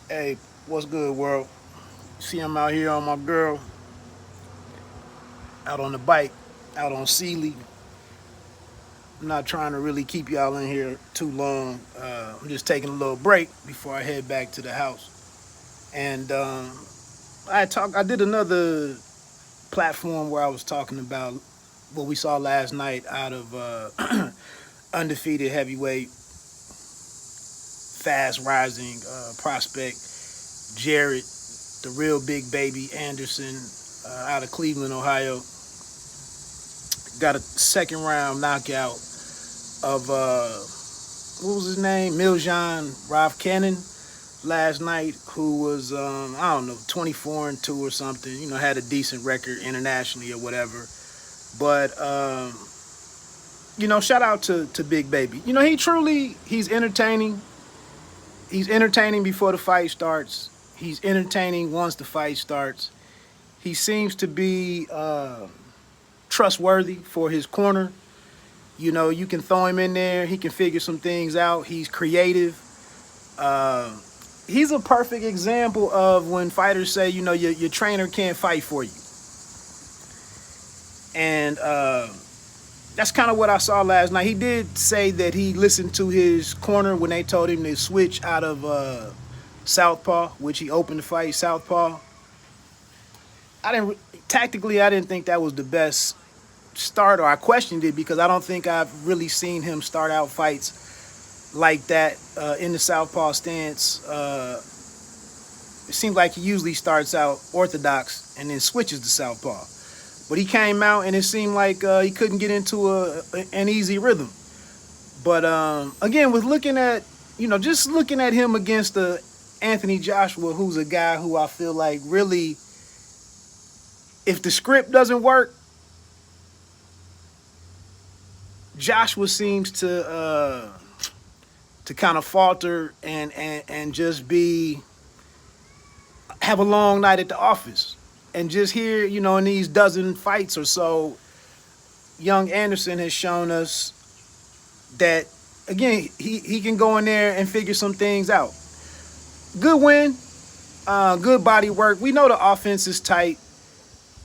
Hey, what's good, world? See, I'm out here on my girl, out on the bike, out on Sealy. I'm not trying to really keep y'all in here too long. I'm just taking a little break before I head back to the house. And I did another platform where I was talking about what we saw last night out of undefeated heavyweight, fast rising prospect Jared, the real big baby Anderson, out of Cleveland, Ohio. Got a second round knockout of what was his name, Miljan Cannon last night, who was I don't know 24-2 or something. Had a decent record internationally or whatever. But shout out to Big Baby. He's entertaining. He's entertaining before the fight starts. He's entertaining once the fight starts. He seems to be trustworthy for his corner. You can throw him in there. He can figure some things out. He's creative. Uh, he's a perfect example of when fighters say, your trainer can't fight for you. And that's kind of what I saw last night. He did say that he listened to his corner when they told him to switch out of southpaw, which he opened the fight southpaw. I didn't think that was the best start, or I questioned it because I don't think I've really seen him start out fights like that in the southpaw stance. It seems like he usually starts out orthodox and then switches to southpaw. But he came out and it seemed like he couldn't get into an easy rhythm. But again, with looking at, just looking at him against Anthony Joshua, who's a guy who I feel like really, if the script doesn't work, Joshua seems to kind of falter and just have a long night at the office. And just here, in these dozen fights or so, young Anderson has shown us that, again, he can go in there and figure some things out. Good win, good body work. We know the offense is tight.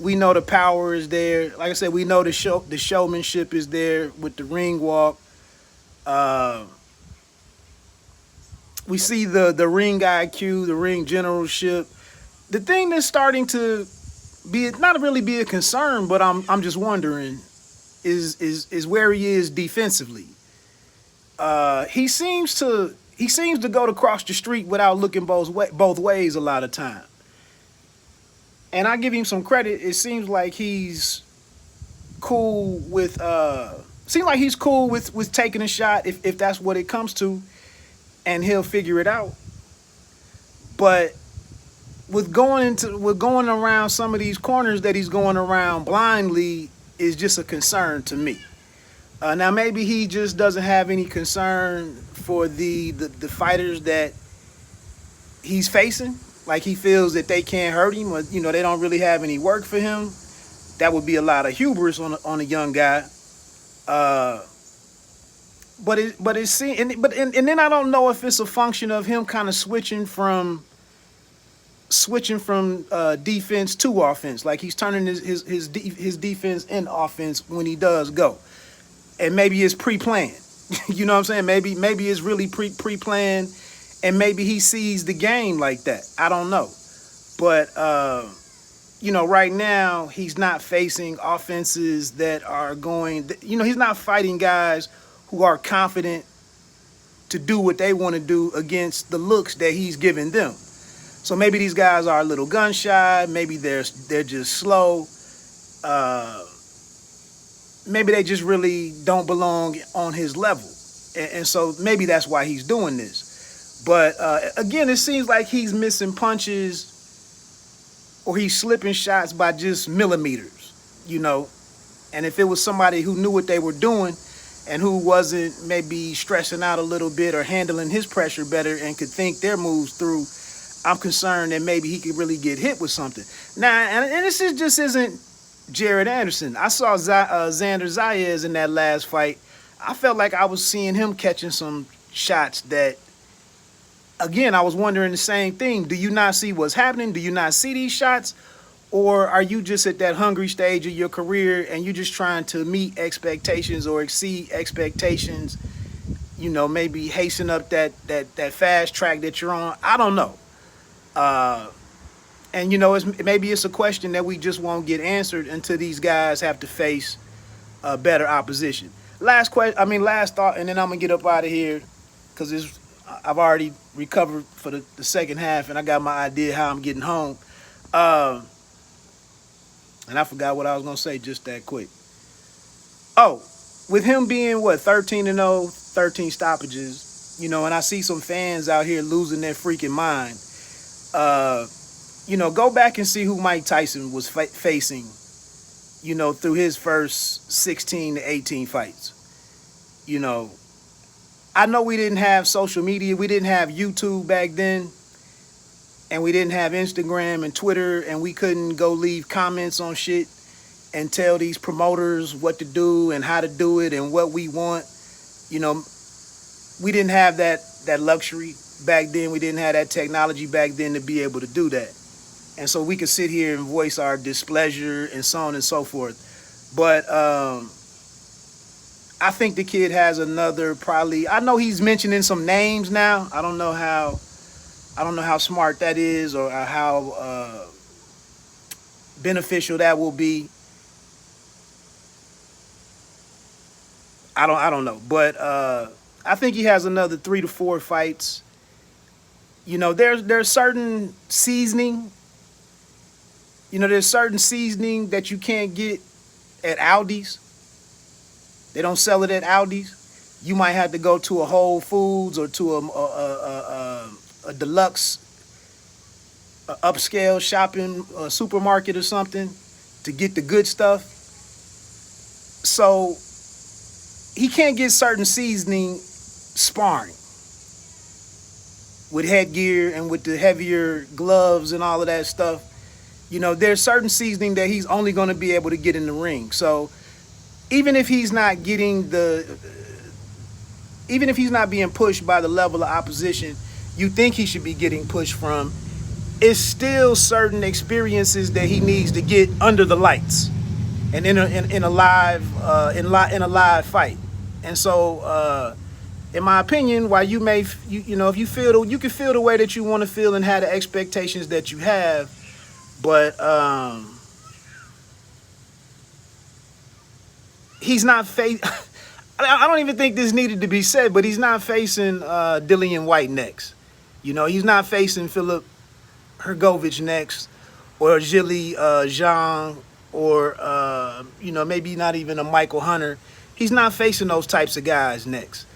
We know the power is there. Like I said, we know the showmanship is there with the ring walk. We see the ring IQ, the ring generalship. The thing that's starting to not really be a concern, but I'm just wondering is where he is defensively. He seems to go to cross the street without looking both ways a lot of time. And I give him some credit. It seems like he's cool with taking a shot if that's what it comes to, and he'll figure it out. But with going around some of these corners that he's going around blindly is just a concern to me. Now maybe he just doesn't have any concern for the fighters that he's facing. Like he feels that they can't hurt him, or they don't really have any work for him. That would be a lot of hubris on a young guy. But then I don't know if it's a function of him kind of switching from defense to offense. Like he's turning his defense in offense when he does go, and maybe it's pre-planned. You know what I'm saying? Maybe it's really pre-planned, and maybe he sees the game like that. I don't know, but right now he's not facing offenses that are going. He's not fighting guys who are confident to do what they want to do against the looks that he's giving them. So maybe these guys are a little gun shy. Maybe they're just slow. Maybe they just really don't belong on his level. And so maybe that's why he's doing this. But again, it seems like he's missing punches or he's slipping shots by just millimeters, And if it was somebody who knew what they were doing and who wasn't maybe stressing out a little bit or handling his pressure better and could think their moves through, I'm concerned that maybe he could really get hit with something. Now, and this just isn't Jared Anderson. I saw Xander Zayas in that last fight. I felt like I was seeing him catching some shots that again, I was wondering the same thing. Do you not see what's happening? Do you not see these shots? Or are you just at that hungry stage of your career and you're just trying to meet expectations or exceed expectations, maybe hasten up that fast track that you're on? I don't know. And maybe it's a question that we just won't get answered until these guys have to face better opposition. Last thought, and then I'm gonna get up out of here because I've already recovered for the second half, and I got my idea how I'm getting home. And I forgot what I was gonna say just that quick. Oh, with him being 13-0, 13 stoppages, and I see some fans out here losing their freaking mind. Go back and see who Mike Tyson was facing, through his first 16 to 18 fights. I know we didn't have social media. We didn't have YouTube back then. And we didn't have Instagram and Twitter. And we couldn't go leave comments on shit and tell these promoters what to do and how to do it and what we want. We didn't have that luxury back then. We didn't have that technology back then to be able to do that. And so we could sit here and voice our displeasure and so on and so forth. But I think the kid has another I know he's mentioning some names now. I don't know how smart that is or how beneficial that will be. I don't know. But I think he has another 3 to 4 fights. There's certain seasoning. There's certain seasoning that you can't get at Aldi's. They don't sell it at Aldi's. You might have to go to a Whole Foods or to a deluxe, upscale shopping supermarket or something to get the good stuff. So he can't get certain seasoning sparring with headgear and with the heavier gloves and all of that stuff. There's certain seasoning that he's only going to be able to get in the ring. So even if he's not being pushed by the level of opposition you think he should be getting pushed from, it's still certain experiences that he needs to get under the lights and in a live fight. And so in my opinion, while you may if you can feel the way that you want to feel and have the expectations that you have, but he's not I don't even think this needed to be said, but he's not facing Dillian White next. He's not facing Philip Hrgovic next, or Zhilei Zhang, or maybe not even a Michael Hunter. He's not facing those types of guys next.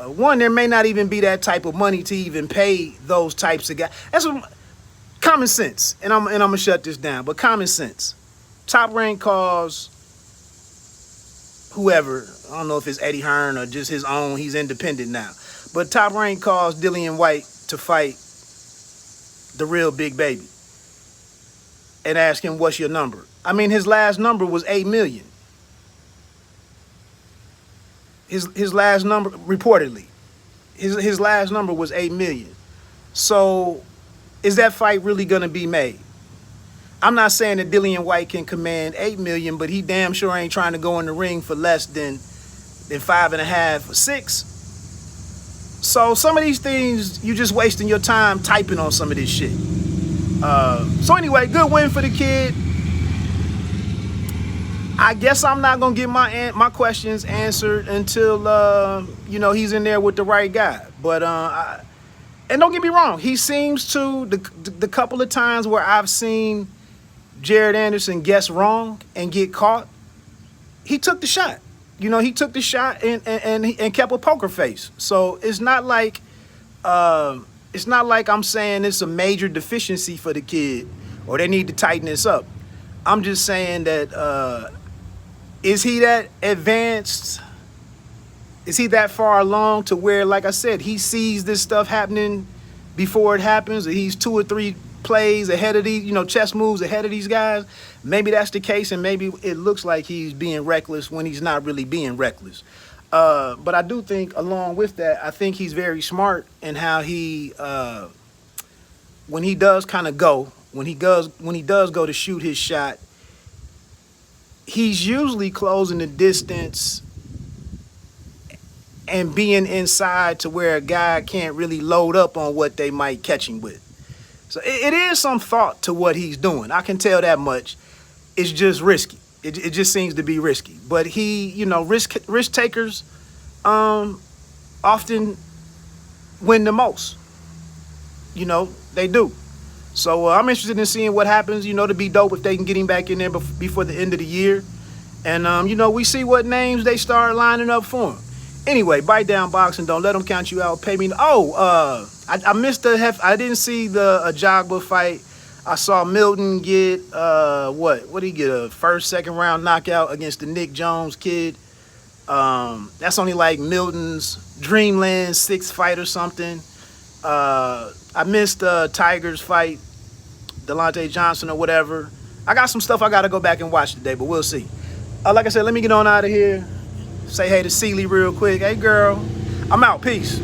One, there may not even be that type of money to even pay those types of guys. That's common sense, and I'm gonna shut this down. But common sense, Top Rank calls whoever, I don't know if it's Eddie Hearn or just his own. He's independent now, but Top Rank calls Dillian White to fight the real Big Baby and ask him, "What's your number?" I mean, his last number was 8 million. His last number, reportedly, his last number was 8 million. So is that fight really going to be made? I'm not saying that Dillian White can command 8 million, but he damn sure ain't trying to go in the ring for less than 5.5 or 6. So some of these things, you just wasting your time typing on some of this shit. So anyway, good win for the kid. I guess I'm not gonna get my questions answered until he's in there with the right guy. But and don't get me wrong, he seems to the couple of times where I've seen Jared Anderson guess wrong and get caught, he took the shot. He took the shot and kept a poker face. So it's not like I'm saying it's a major deficiency for the kid or they need to tighten this up. I'm just saying that is he that advanced? Is he that far along to where, like I said, he sees this stuff happening before it happens, or he's 2 or 3 plays ahead of these, chess moves ahead of these guys? Maybe that's the case, and maybe it looks like he's being reckless when he's not really being reckless. But I do think, along with that, I think he's very smart in how he, when he does kind of go, when he does go to shoot his shot, he's usually closing the distance and being inside to where a guy can't really load up on what they might catch him with. So it is some thought to what he's doing. I can tell that much. It's just risky. It just seems to be risky. But he, risk takers often win the most. They do. So I'm interested in seeing what happens, to be dope if they can get him back in there before the end of the year. And, we see what names they start lining up for him. Anyway, bite down boxing. Don't let them count you out. Pay me. I missed I didn't see the Ajagba fight. I saw Milton get, what did he get? A first, second round knockout against the Nick Jones kid. That's only like Milton's Dreamland 6th fight or something. I missed Tiger's fight, Delonte Johnson or whatever. I got some stuff I got to go back and watch today, but we'll see. Like I said, let me get on out of here. Say hey to Celie real quick. Hey, girl. I'm out. Peace.